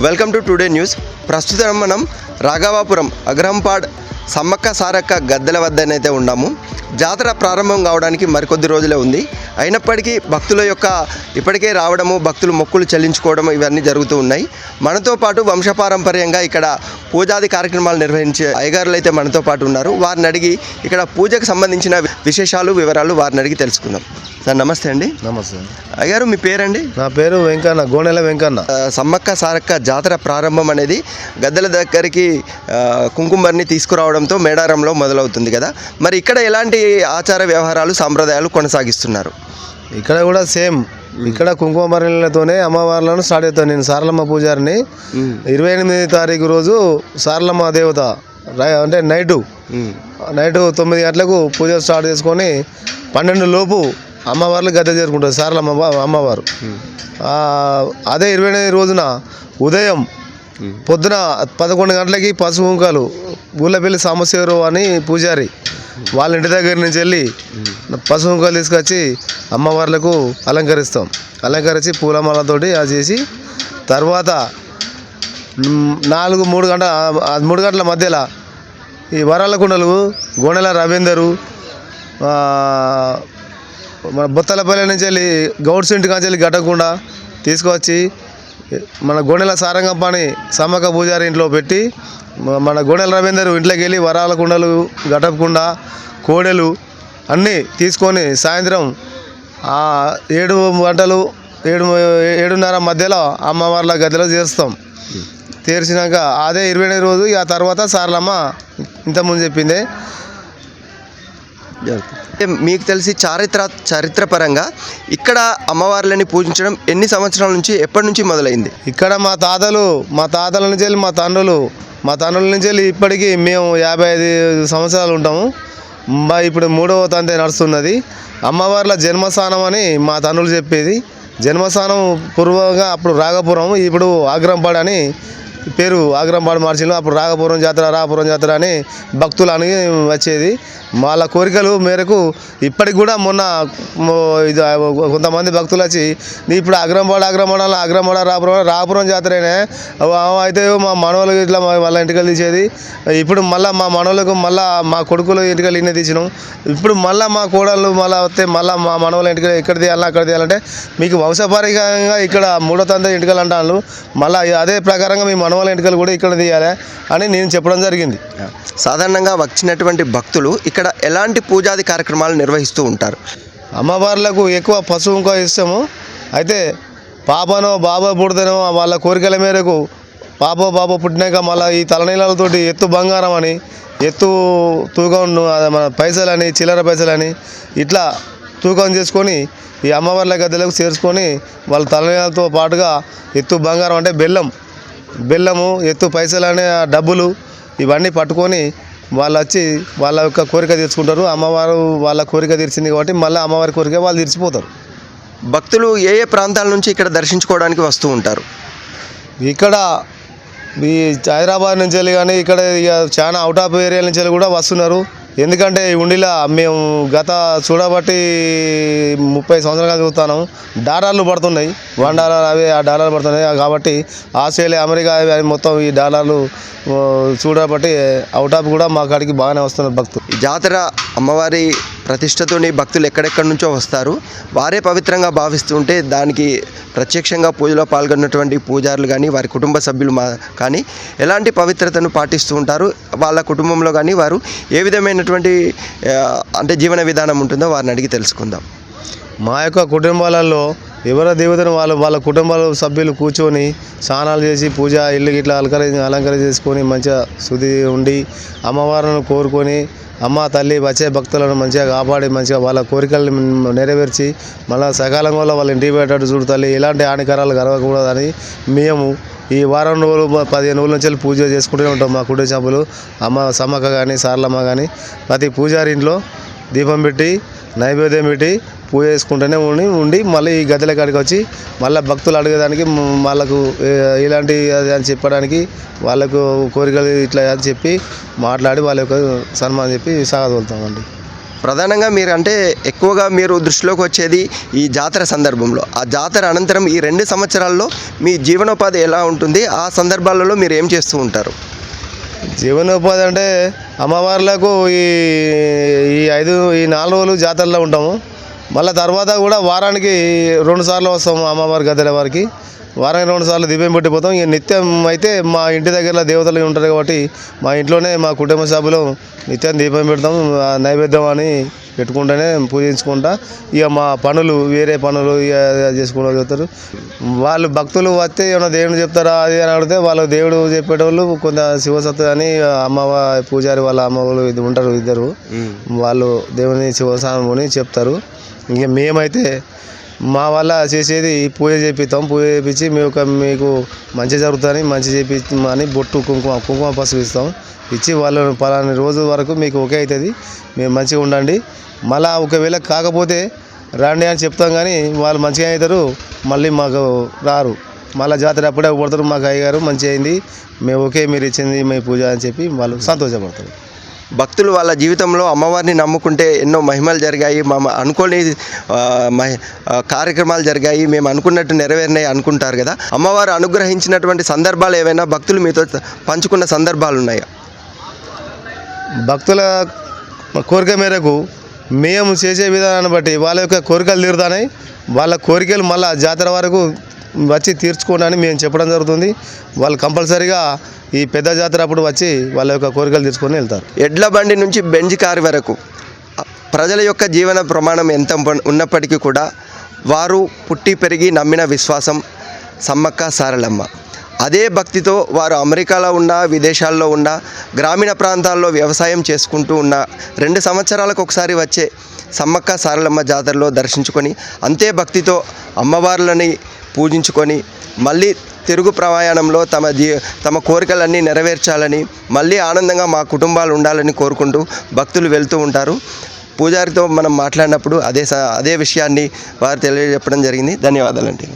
Welcome to today news. ప్రస్తుతం మనం రాఘవాపురం అగ్రంపాడ్ సమ్మక్క సారక్క గద్దెల వద్దనైతే ఉన్నాము. జాతర ప్రారంభం కావడానికి మరికొద్ది రోజులే ఉంది. అయినప్పటికీ భక్తుల యొక్క ఇప్పటికే రావడము, భక్తులు మొక్కులు చెల్లించుకోవడం ఇవన్నీ జరుగుతూ ఉన్నాయి. మనతో పాటు వంశపారంపర్యంగా ఇక్కడ పూజాది కార్యక్రమాలు నిర్వహించే అయ్యగారులు అయితే మనతో పాటు ఉన్నారు. వారిని అడిగి ఇక్కడ పూజకు సంబంధించిన విశేషాలు, వివరాలు వారిని అడిగి తెలుసుకుందాం. సార్ నమస్తే అండి. నమస్తే అయ్యగారు, మీ పేరండి? నా పేరు వెంకన్న, గోనెల వెంకన్న. సమ్మక్క సారక్క జాతర ప్రారంభం అనేది గద్దెల దగ్గరికి కుంకుమర్ని తీసుకురావడంతో మేడారంలో మొదలవుతుంది కదా. మరి ఇక్కడ ఎలాంటి ఆచార వ్యవహారాలు, సాంప్రదాయాలు కొనసాగిస్తున్నారు? ఇక్కడ కూడా సేమ్. ఇక్కడ కుంకుమ భరణలతోనే అమ్మవార్లను స్టార్ట్ అవుతాను. నేను సారలమ్మ పూజారిని. 28వ తారీఖు రోజు సారలమ్మ దేవత అంటే నైటు 9 గంటలకు పూజ స్టార్ట్ చేసుకొని 12 లోపు అమ్మవార్లు గద్దె చేరుకుంటారు సారలమ్మ అమ్మవారు. అదే 28వ రోజున ఉదయం పొద్దున 11 గంటలకి పసుపు కుంకాలు ఊళ్ళపల్లి సాంబశివరావు అని పూజారి వాళ్ళ ఇంటి దగ్గర నుంచి వెళ్ళి పసుపు కుంకాలు తీసుకొచ్చి అమ్మవార్లకు అలంకరిస్తాం. అలంకరించి పూలమాలతోటి అది చేసి తర్వాత 3 గంటల మధ్యలో ఈ వరాల కుండలు గోనెల రవీందరు మన బొత్తలపల్లి నుంచి వెళ్ళి గౌడ్స్ ఇంటి కాంచి వెళ్ళి గట్టకుండా తీసుకొచ్చి మన గోనెల సారంగప్పని సమ్మక్క పూజారి ఇంట్లో పెట్టి మన గోనెల రవీందరు ఇంట్లోకి వెళ్ళి వరాల కుండలు, గటపకుండా, కోడెలు అన్నీ తీసుకొని సాయంత్రం 7 గంటలు 7:30 మధ్యలో అమ్మవార్ల గదిలో చేస్తాం. తీర్చినాక అదే 20వ రోజు ఆ తర్వాత సారలమ్మ ఇంతకుముందు చెప్పిందే. మీకు తెలిసి చరిత్రపరంగా ఇక్కడ అమ్మవార్లని పూజించడం ఎన్ని సంవత్సరాల నుంచి, ఎప్పటి నుంచి మొదలైంది? ఇక్కడ మా తాతల నుంచి వెళ్ళి మా తండ్రుల నుంచి వెళ్ళి ఇప్పటికీ మేము 55 సంవత్సరాలు ఉంటాము. ఇప్పుడు 3వ తంతే నడుస్తున్నది. అమ్మవార్ల జన్మస్థానం అని మా తండ్రులు చెప్పేది. జన్మస్థానం పూర్వంగా అప్పుడు రాఘపురం, ఇప్పుడు ఆగ్రంపాడ్ అని పేరు ఆగ్రంపాడు మార్చిలో. అప్పుడు రాఘపురం జాతర అని భక్తులు అని వచ్చేది. వాళ్ళ కోరికలు మేరకు ఇప్పటికి కూడా మొన్న కొంతమంది భక్తులు వచ్చి ఇప్పుడు అగ్రంపాడ రాఘపురం జాతరనే అయితే మా మనవలకు ఇట్లా వాళ్ళ ఇంటికలు తీసేది. ఇప్పుడు మళ్ళీ మా మనవలకు మళ్ళీ మా కొడుకులు ఇంటికలు ఇన్నే తీసినాం. ఇప్పుడు మళ్ళీ మా కోడళ్ళు మళ్ళీ వస్తే మళ్ళీ మా మనవల ఇంటికి ఎక్కడ తీయాలన్నా అక్కడ తీయాలంటే మీకు వంశపారంగా ఇక్కడ 3వ తండ్రి ఇంటికలు అంటాను. మళ్ళీ అదే ప్రకారంగా మీ మనవల ఇంటికలు కూడా ఇక్కడ తీయాలి అని నేను చెప్పడం జరిగింది. సాధారణంగా వచ్చినటువంటి భక్తులు ఇక్కడ ఎలాంటి పూజాది కార్యక్రమాలు నిర్వహిస్తూ ఉంటారు? అమ్మవార్లకు ఎక్కువ పసుపు కుంకుమ ఇస్తాము. అయితే పాపనో బాబో పుడితేనో వాళ్ళ కోరికల మేరకు బాబో పుట్టినాక మళ్ళీ ఈ తలనీళ్ళతోటి ఎత్తు బంగారం అని, ఎత్తు తూకం మన పైసలని, చిల్లర పైసలని ఇట్లా తూకం చేసుకొని ఈ అమ్మవార్ల గద్దెలకు చేర్చుకొని వాళ్ళ తలనీళ్ళతో పాటుగా ఎత్తు బంగారం అంటే బెల్లము, ఎత్తు పైసలనే డబ్బులు ఇవన్నీ పట్టుకొని వాళ్ళు వచ్చి వాళ్ళ యొక్క కోరిక తీర్చుకుంటారు. అమ్మవారు వాళ్ళ కోరిక తీర్చింది కాబట్టి మళ్ళీ అమ్మవారి కోరిక వాళ్ళు తీర్చిపోతారు. భక్తులు ఏ ప్రాంతాల నుంచి ఇక్కడ దర్శించుకోవడానికి వస్తూ ఉంటారు? ఇక్కడ ఈ హైదరాబాద్ నుంచి వెళ్ళి కానీ ఇక్కడ చాలా అవుట్ ఆఫ్ ఏరియాల నుంచి వెళ్ళి కూడా వస్తున్నారు. ఎందుకంటే ఉండిలా మేము గత చూడబట్టి 30 సంవత్సరాలుగా చూస్తాను. డాలర్లు పడుతున్నాయి, $1 అవి ఆ డాలర్లు పడుతున్నాయి కాబట్టి ఆస్ట్రేలియా, అమెరికా అవి మొత్తం ఈ డాలర్లు చూడబట్టి అవుట్ ఆఫ్ కూడా మా కాడికి బాగానే వస్తున్నారు భక్తులు. ఈ జాతర అమ్మవారి ప్రతిష్టతోని భక్తులు ఎక్కడెక్కడి నుంచో వస్తారు. వారే పవిత్రంగా భావిస్తుంటే దానికి ప్రత్యక్షంగా పూజలో పాల్గొన్నటువంటి పూజారులు కానీ, వారి కుటుంబ సభ్యులు కానీ ఎలాంటి పవిత్రతను పాటిస్తూ ఉంటారు, వాళ్ళ కుటుంబంలో కానీ వారు ఏ విధమైనటువంటి అంటే జీవన విధానం ఉంటుందో వారిని అడిగి తెలుసుకుందాం. మా యొక్క కుటుంబాలలో ఎవరో దేవతను వాళ్ళ కుటుంబాల సభ్యులు కూర్చొని స్నానాలు చేసి పూజ ఇల్లు ఇట్లా అలంకరణ చేసుకొని మంచిగా శుద్ధి ఉండి అమ్మవారిని కోరుకొని అమ్మ తల్లి వచ్చే భక్తులను మంచిగా కాపాడి మంచిగా వాళ్ళ కోరికలను నెరవేర్చి మళ్ళీ సకాలంగా వాళ్ళ ఇంటికి పెట్టేటట్టు చూడు తల్లి, ఎలాంటి హానికరాలు కలగకూడదని మేము ఈ వారం రోజులు 15 రోజుల నుంచి పూజ చేసుకుంటూనే ఉంటాం. మా కుటుంబ సభ్యులు సమ్మక్క కానీ సారలమ్మ కానీ ప్రతి పూజారి ఇంట్లో దీపం పెట్టి నైవేద్యం పెట్టి పూజ చేసుకుంటూనే ఉండి మళ్ళీ ఈ గద్దెల కాడికి వచ్చి మళ్ళీ భక్తులు అడిగేదానికి వాళ్ళకు ఇలాంటి అని చెప్పడానికి వాళ్ళకు కోరికలు ఇట్లా అని చెప్పి మాట్లాడి వాళ్ళ యొక్క సన్మానం చెప్పి సాగదోలుతామండి. ప్రధానంగా మీరు అంటే ఎక్కువగా మీరు దృష్టిలోకి వచ్చేది ఈ జాతర సందర్భంలో, ఆ జాతర అనంతరం ఈ 2 సంవత్సరాల్లో మీ జీవనోపాధి ఎలా ఉంటుంది, ఆ సందర్భాలలో మీరు ఏం చేస్తూ ఉంటారు? జీవనోపాధి అంటే అమ్మవార్లకు ఈ ఈ 4 రోజులు జాతరలో ఉంటాము. మళ్ళీ తర్వాత కూడా వారానికి 2 సార్లు వస్తాము అమ్మవారి గద్దెల వారికి. వారానికి 2 సార్లు దీపం పెట్టిపోతాం. ఇక నిత్యం అయితే మా ఇంటి దగ్గర దేవతలు ఉంటారు కాబట్టి మా ఇంట్లోనే మా కుటుంబ సభ్యులు నిత్యం దీపం పెడతాం. ఆ నైవేద్యం అని పెట్టుకుంటూనే పూజించుకుంటా. ఇక మా పనులు వేరే పనులు ఇక చేసుకుంటూ పోతారు. వాళ్ళు భక్తులు వస్తే ఏమైనా దేవుడు చెప్తారా అది అని అడిగితే వాళ్ళు దేవుడు చెప్పేటోళ్ళు కొంత శివసత్తు అని అమ్మవారి పూజారి వాళ్ళ అమ్మవాళ్ళు ఇది ఉంటారు ఇద్దరు. వాళ్ళు దేవుని శివసానముని చెప్తారు. ఇంక మేమైతే మా వల్ల చేసేది పూజ చేపిస్తాం. పూజ చేపించి మీకు మంచి జరుగుతుందని మంచి చేపించమని బొట్టు కుంకుమ పసుపు ఇస్తాం. ఇచ్చి వాళ్ళు పలానా రోజు వరకు మీకు ఓకే అవుతుంది, మేము మంచిగా ఉండండి, మళ్ళీ ఒకవేళ కాకపోతే రండి అని చెప్తాం. కానీ వాళ్ళు మంచిగా అవుతారు, మళ్ళీ మాకు రారు. మళ్ళీ జాతర అప్పుడే పడతారు, మాకు అయ్యగారు మంచిగా అయింది, మేము ఓకే మీరు ఇచ్చింది మీ పూజ అని చెప్పి వాళ్ళు సంతోషపడతారు. భక్తులు వాళ్ళ జీవితంలో అమ్మవారిని నమ్ముకుంటే ఎన్నో మహిమలు జరిగాయి, అనుకోని కార్యక్రమాలు జరిగాయి, మేము అనుకున్నట్టు నెరవేరినాయి అనుకుంటారు కదా. అమ్మవారు అనుగ్రహించినటువంటి సందర్భాలు ఏవైనా భక్తులు మీతో పంచుకున్న సందర్భాలు ఉన్నాయా? భక్తుల కోరిక మేరకు మేము చేసే విధానాన్ని బట్టి వాళ్ళ యొక్క కోరికలు తీరుతాయి. వాళ్ళ కోరికలు మళ్ళీ జాతర వరకు వచ్చి తీర్చుకోండి మేము చెప్పడం జరుగుతుంది. వాళ్ళు కంపల్సరీగా ఈ పెద్ద జాతర అప్పుడు వచ్చి వాళ్ళ యొక్క కోరికలు తీర్చుకొని వెళ్తారు. ఎడ్ల బండి నుంచి బెంజ్ కారు వరకు ప్రజల యొక్క జీవన ప్రమాణం ఎంత ఉన్నప్పటికీ కూడా వారు పుట్టి పెరిగి నమ్మిన విశ్వాసం సమ్మక్క సారలమ్మ. అదే భక్తితో వారు అమెరికాలో ఉన్న, విదేశాల్లో ఉన్న, గ్రామీణ ప్రాంతాల్లో వ్యవసాయం చేసుకుంటూ ఉన్న 2 సంవత్సరాలకు ఒకసారి వచ్చే సమ్మక్క సారలమ్మ జాతరలో దర్శించుకొని అంతే భక్తితో అమ్మవార్లని పూజించుకొని మళ్ళీ తిరుగు ప్రయాణంలో తమ కోరికలన్నీ నెరవేర్చాలని, మళ్ళీ ఆనందంగా మా కుటుంబాలు ఉండాలని కోరుకుంటూ భక్తులు వెళ్తూ ఉంటారు. పూజారితో మనం మాట్లాడినప్పుడు అదే విషయాన్ని వారు తెలియజెప్పడం జరిగింది. ధన్యవాదాలండి.